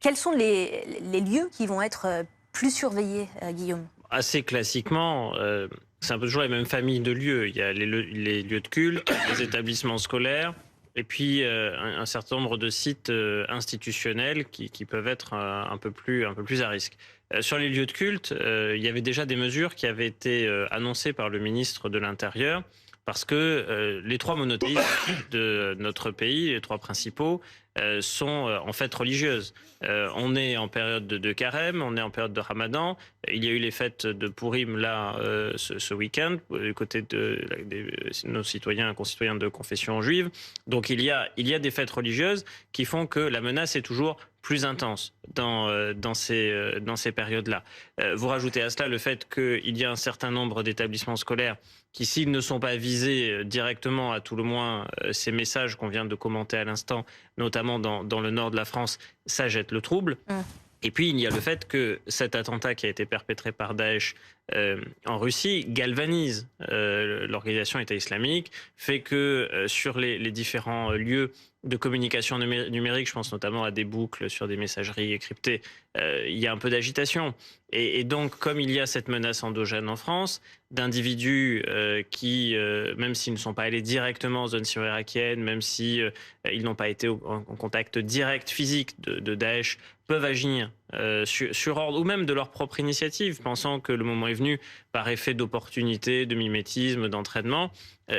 Quels sont les lieux qui vont être plus surveillés, Guillaume? Assez classiquement, c'est un peu toujours les mêmes familles de lieux. Il y a les lieux de culte, les établissements scolaires, et puis un certain nombre de sites institutionnels qui peuvent être un peu plus à risque. Sur les lieux de culte, il y avait déjà des mesures qui avaient été annoncées par le ministre de l'Intérieur, parce que les trois monothéismes de notre pays, les trois principaux, sont en fête religieuse. On est en période de carême, on est en période de Ramadan. Il y a eu les fêtes de Pourim là ce week-end du côté de nos concitoyens de confession juive. Donc il y a des fêtes religieuses qui font que la menace est toujours plus intense dans ces périodes-là. Vous rajoutez à cela le fait qu'il y a un certain nombre d'établissements scolaires qui, s'ils ne sont pas visés directement, à tout le moins, ces messages qu'on vient de commenter à l'instant, notamment dans le nord de la France, ça jette le trouble. Et puis, il y a le fait que cet attentat qui a été perpétré par Daesh en Russie galvanise l'organisation État islamique, fait que sur les différents lieux de communication numérique, je pense notamment à des boucles sur des messageries cryptées, il y a un peu d'agitation. Et donc, comme il y a cette menace endogène en France, d'individus qui, même s'ils ne sont pas allés directement en zone syro-irakienne, même si ils n'ont pas été en contact direct physique de Daesh, peuvent agir sur ordre ou même de leur propre initiative, pensant que le moment est venu par effet d'opportunité, de mimétisme, d'entraînement.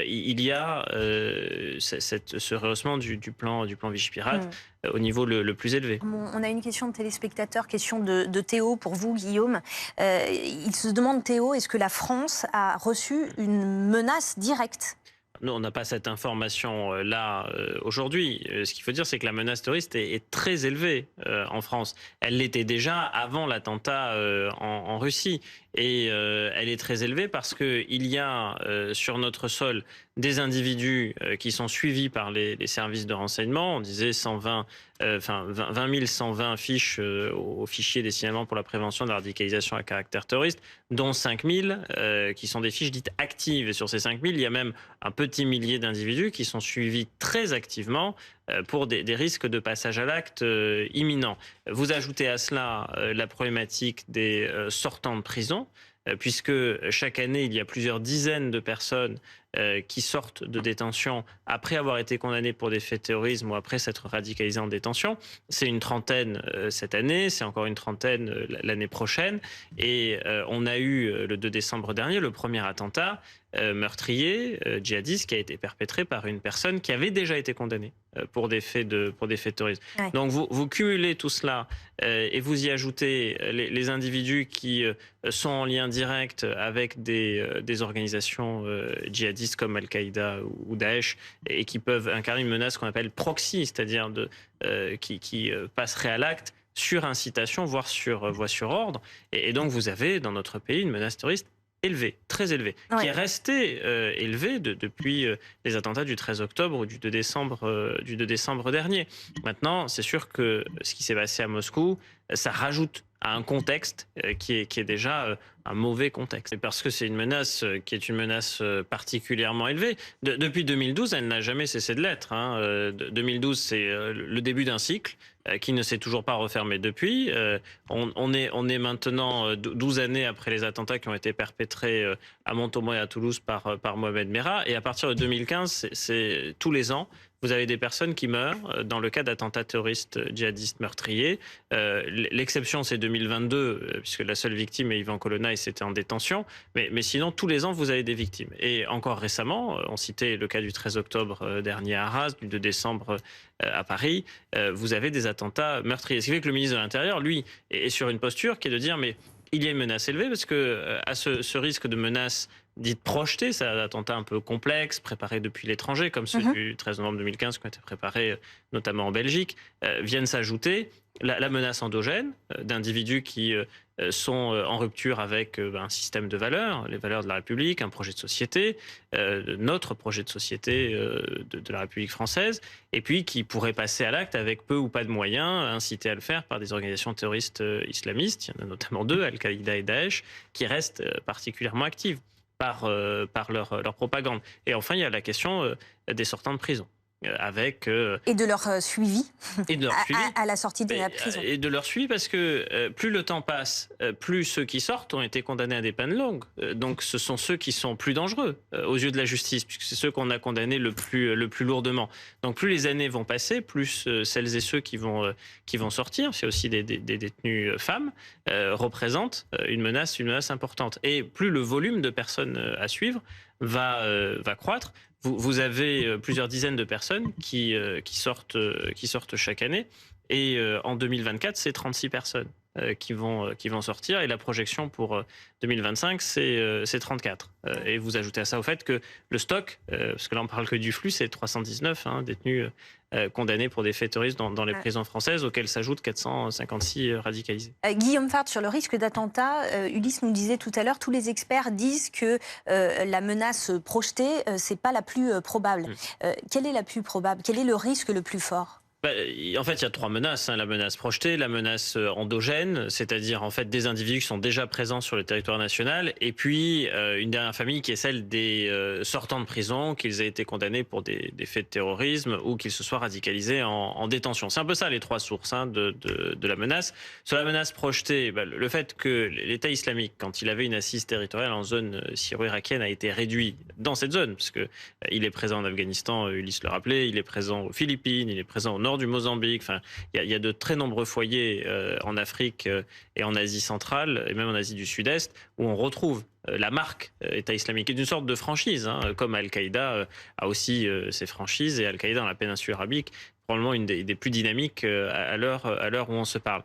Il y a ce rehaussement du plan Vigipirate au niveau le plus élevé. On a une question de téléspectateur, question de Théo pour vous, Guillaume. Il se demande, Théo, est-ce que la France a reçu une menace directe? Nous, on n'a pas cette information-là aujourd'hui. Ce qu'il faut dire, c'est que la menace terroriste est très élevée en France. Elle l'était déjà avant l'attentat en Russie. Et elle est très élevée parce qu'il y a sur notre sol des individus qui sont suivis par les services de renseignement. On disait 20 120 fiches au fichier des signalements pour la prévention de la radicalisation à caractère terroriste, dont 5 000 qui sont des fiches dites actives. Et sur ces 5 000, il y a même un petit millier d'individus qui sont suivis très activement pour des risques de passage à l'acte imminents. Vous ajoutez à cela la problématique des sortants de prison, puisque chaque année, il y a plusieurs dizaines de personnes qui sortent de détention après avoir été condamnées pour des faits de terrorisme ou après s'être radicalisées en détention. C'est une trentaine cette année, c'est encore une trentaine l'année prochaine. Et on a eu le 2 décembre dernier le premier attentat meurtrier, djihadiste, qui a été perpétré par une personne qui avait déjà été condamnée pour des faits de terrorisme. Ouais. Donc vous cumulez tout cela et vous y ajoutez les individus qui sont en lien direct avec des organisations djihadistes comme Al-Qaïda ou Daesh et qui peuvent incarner une menace qu'on appelle proxy, c'est-à-dire qui passerait à l'acte sur incitation, voire sur ordre. Et donc vous avez dans notre pays une menace terroriste élevée, très élevée, qui est restée élevée depuis les attentats du 13 octobre ou du 2 décembre dernier. Maintenant, c'est sûr que ce qui s'est passé à Moscou, ça rajoute à un contexte qui est déjà un mauvais contexte. Parce que c'est une menace qui est une menace particulièrement élevée. Depuis 2012, elle n'a jamais cessé de l'être. 2012, c'est le début d'un cycle qui ne s'est toujours pas refermé depuis. On est maintenant 12 années après les attentats qui ont été perpétrés à Montauban et à Toulouse par Mohamed Merah. Et à partir de 2015, c'est tous les ans, vous avez des personnes qui meurent dans le cas d'attentats terroristes djihadistes meurtriers. L'exception, c'est 2022, puisque la seule victime est Yvan Colonna et c'était en détention. Mais sinon, tous les ans, vous avez des victimes. Et encore récemment, on citait le cas du 13 octobre dernier à Arras, du 2 décembre à Paris, vous avez des attentats meurtriers. Ce qui fait que le ministre de l'Intérieur, lui, est sur une posture qui est de dire mais il y a une menace élevée parce que à ce risque de menace dite projetée, c'est un attentat un peu complexe, préparé depuis l'étranger, comme ceux du 13 novembre 2015 qui ont été préparés notamment en Belgique, viennent s'ajouter la menace endogène d'individus qui sont en rupture avec un système de valeurs, les valeurs de la République, un projet de société, notre projet de société de la République française, et puis qui pourraient passer à l'acte avec peu ou pas de moyens, incités à le faire par des organisations terroristes islamistes, il y en a notamment deux, Al-Qaïda et Daesh, qui restent particulièrement actives par leur propagande. Et enfin, il y a la question des sortants de prison. avec... Et de leur suivi, et de leur suivi. À la sortie de la prison. Et de leur suivi parce que plus le temps passe, plus ceux qui sortent ont été condamnés à des peines longues. Donc ce sont ceux qui sont plus dangereux aux yeux de la justice, puisque c'est ceux qu'on a condamnés le plus lourdement. Donc plus les années vont passer, plus celles et ceux qui vont sortir, c'est aussi des détenues femmes, représentent une menace importante. Et plus le volume de personnes à suivre va croître. Vous avez plusieurs dizaines de personnes qui sortent chaque année. Et en 2024, c'est 36 personnes qui vont sortir. Et la projection pour 2025, c'est 34. Et vous ajoutez à ça au fait que le stock, parce que là on parle que du flux, c'est 319 détenus condamnés pour des faits terroristes dans les prisons françaises, auxquels s'ajoutent 456 radicalisés. Guillaume Fard, sur le risque d'attentat, Ulysse nous disait tout à l'heure, tous les experts disent que la menace projetée, c'est pas la plus probable. Quelle est la plus probable? Quel est le risque le plus fort? En fait, il y a trois menaces. La menace projetée, la menace endogène, c'est-à-dire en fait des individus qui sont déjà présents sur le territoire national, et puis une dernière famille qui est celle des sortants de prison, qu'ils aient été condamnés pour des faits de terrorisme ou qu'ils se soient radicalisés en détention. C'est un peu ça les trois sources de la menace. Sur la menace projetée, le fait que l'État islamique, quand il avait une assise territoriale en zone syro-irakienne, a été réduit dans cette zone, parce que il est présent en Afghanistan, Ulysse le rappelait, il est présent aux Philippines, il est présent au nord du Mozambique. Enfin, il y a de très nombreux foyers en Afrique et en Asie centrale et même en Asie du Sud-Est où on retrouve la marque État islamique est une sorte de franchise, comme Al-Qaïda a aussi ses franchises, et Al-Qaïda dans la péninsule arabique probablement une des plus dynamiques à l'heure où on se parle.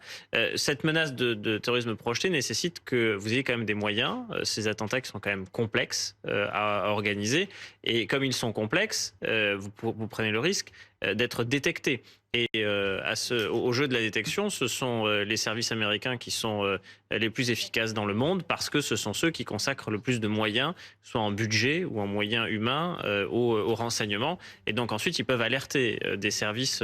Cette menace de terrorisme projeté nécessite que vous ayez quand même des moyens. Ces attentats qui sont quand même complexes à organiser, et comme ils sont complexes, vous prenez le risque d'être détecté. Et au jeu de la détection, ce sont les services américains qui sont les plus efficaces dans le monde, parce que ce sont ceux qui consacrent le plus de moyens, soit en budget ou en moyens humains, au renseignement. Et donc ensuite, ils peuvent alerter des services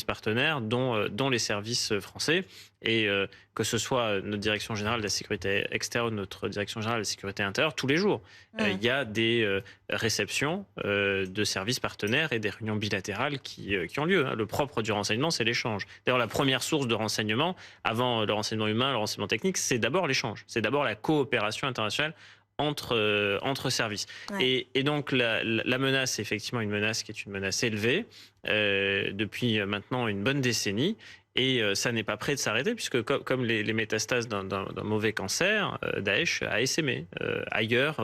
partenaires, dont les services français. Et que ce soit notre direction générale de la sécurité extérieure ou notre direction générale de la sécurité intérieure, tous les jours, il y a des réceptions de services partenaires et des réunions bilatérales qui ont lieu. Le propre du renseignement, c'est l'échange. D'ailleurs, la première source de renseignement, avant le renseignement humain, le renseignement technique, c'est d'abord l'échange. C'est d'abord la coopération internationale entre services. Ouais. Et donc la menace, c'est effectivement une menace qui est une menace élevée depuis maintenant une bonne décennie. Et ça n'est pas prêt de s'arrêter, puisque comme les métastases d'un mauvais cancer, Daesh a essaimé ailleurs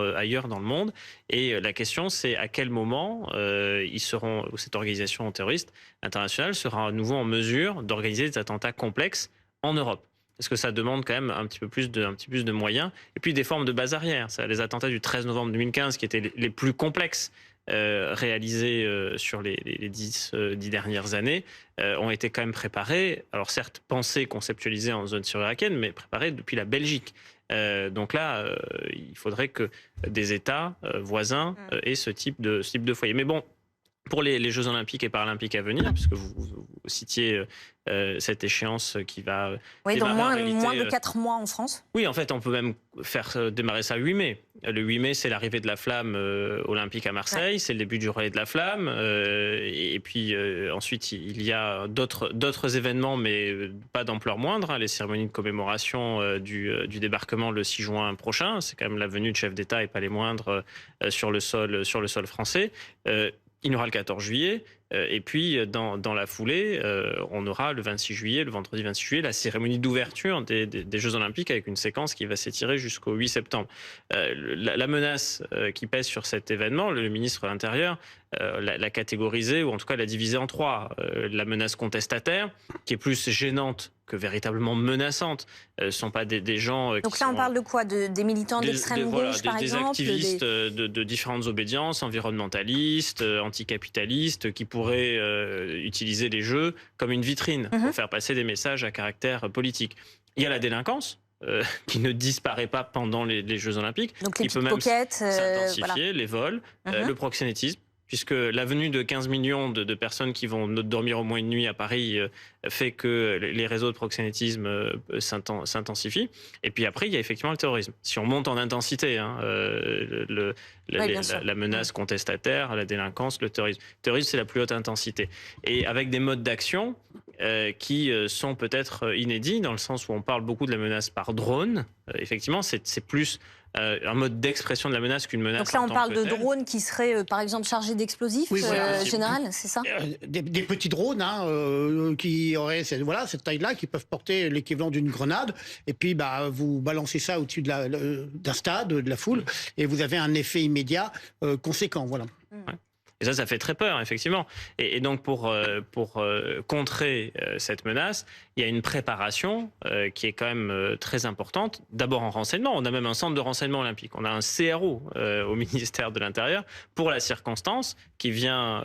dans le monde. Et la question, c'est à quel moment cette organisation terroriste internationale sera à nouveau en mesure d'organiser des attentats complexes en Europe. Parce que ça demande quand même un petit peu plus de moyens. Et puis des formes de base arrière. Les attentats du 13 novembre 2015, qui étaient les plus complexes, réalisés sur les 10 dernières années, ont été quand même préparés. Alors certes, pensés, conceptualisés en zone syro-irakienne, mais préparés depuis la Belgique. Donc là, il faudrait que des États voisins aient ce type de foyer. Mais bon, pour les Jeux Olympiques et Paralympiques à venir, puisque vous citiez cette échéance qui va... Oui, dans moins de 4 mois en France. Oui, en fait, on peut même faire démarrer ça le 8 mai. Le 8 mai, c'est l'arrivée de la flamme olympique à Marseille, c'est le début du relais de la flamme. Et puis ensuite, il y a d'autres événements, mais pas d'ampleur moindre. Les cérémonies de commémoration du débarquement le 6 juin prochain. C'est quand même la venue de chefs d'État et pas les moindres sur le sol français. Il y aura le 14 juillet, et puis dans la foulée, on aura le 26 juillet, le vendredi 26 juillet, la cérémonie d'ouverture des Jeux Olympiques, avec une séquence qui va s'étirer jusqu'au 8 septembre. La menace qui pèse sur cet événement, le ministre de l'Intérieur l'a catégorisée, ou en tout cas l'a divisée en trois. La menace contestataire, qui est plus gênante que véritablement menaçante. Ce ne sont pas des gens Donc là, on parle de quoi? Des militants d'extrême gauche, par exemple? Des activistes de différentes obédiences, environnementalistes, anticapitalistes, qui pourraient utiliser les Jeux comme une vitrine pour faire passer des messages à caractère politique. Il y a la délinquance, qui ne disparaît pas pendant les Jeux Olympiques. Donc les qui peut même s'intensifier, voilà. Les vols, le proxénétisme, puisque la venue de 15 millions de personnes qui vont dormir au moins une nuit à Paris fait que les réseaux de proxénétisme s'intensifient. Et puis après, il y a effectivement le terrorisme. Si on monte en intensité, hein, la menace contestataire, la délinquance, le terrorisme. Le terrorisme, c'est la plus haute intensité. Et avec des modes d'action qui sont peut-être inédits, dans le sens où on parle beaucoup de la menace par drone. Effectivement, c'est plus un mode d'expression de la menace qu'une menace. Donc là, on parle de drones qui seraient, par exemple, chargés d'explosifs, oui, voilà, général, c'est ça? Des petits drones qui auraient cette taille-là, qui peuvent porter l'équivalent d'une grenade. Et puis, vous balancez ça au-dessus d'un stade, de la foule, et vous avez un effet immédiat conséquent. Voilà. Ouais. Et ça fait très peur, effectivement. Et donc, pour contrer cette menace, il y a une préparation qui est quand même très importante. D'abord en renseignement. On a même un centre de renseignement olympique. On a un CRO au ministère de l'Intérieur pour la circonstance qui vient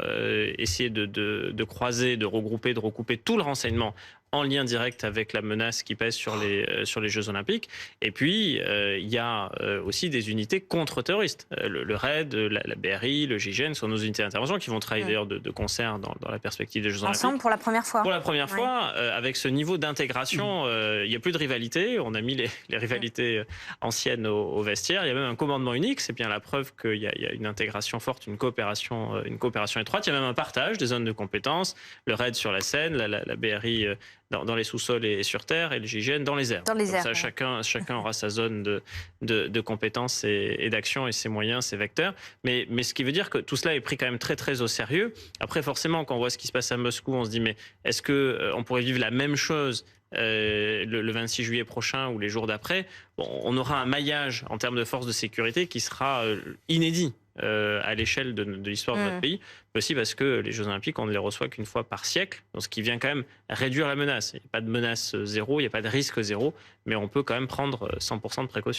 essayer de croiser, de regrouper, de recouper tout le renseignement en lien direct avec la menace qui pèse sur les Jeux Olympiques. Et puis, il y a aussi des unités contre-terroristes. Le RAID, la BRI, le GIGN sont nos unités d'intervention qui vont travailler d'ailleurs de concert dans la perspective des Jeux Olympiques. Ensemble pour la première fois. Pour la première fois, avec ce niveau d'intégration, il n'y a plus de rivalité. On a mis les rivalités anciennes au vestiaire. Il y a même un commandement unique. C'est bien la preuve qu'il y a une intégration forte, une coopération étroite. Il y a même un partage des zones de compétences. Le RAID sur la Seine, la BRI dans les sous-sols et sur terre, et le GIGN dans les airs. Dans les airs, ça, chacun aura sa zone de compétences et d'action et ses moyens, ses vecteurs. Mais ce qui veut dire que tout cela est pris quand même très très au sérieux. Après, forcément, quand on voit ce qui se passe à Moscou, on se dit mais est-ce que on pourrait vivre la même chose le 26 juillet prochain ou les jours d'après? Bon, on aura un maillage en termes de forces de sécurité qui sera inédit à l'échelle de l'histoire de notre pays, mais aussi parce que les Jeux Olympiques, on ne les reçoit qu'une fois par siècle, donc ce qui vient quand même réduire la menace. Il n'y a pas de menace zéro, il n'y a pas de risque zéro, mais on peut quand même prendre 100% de précaution.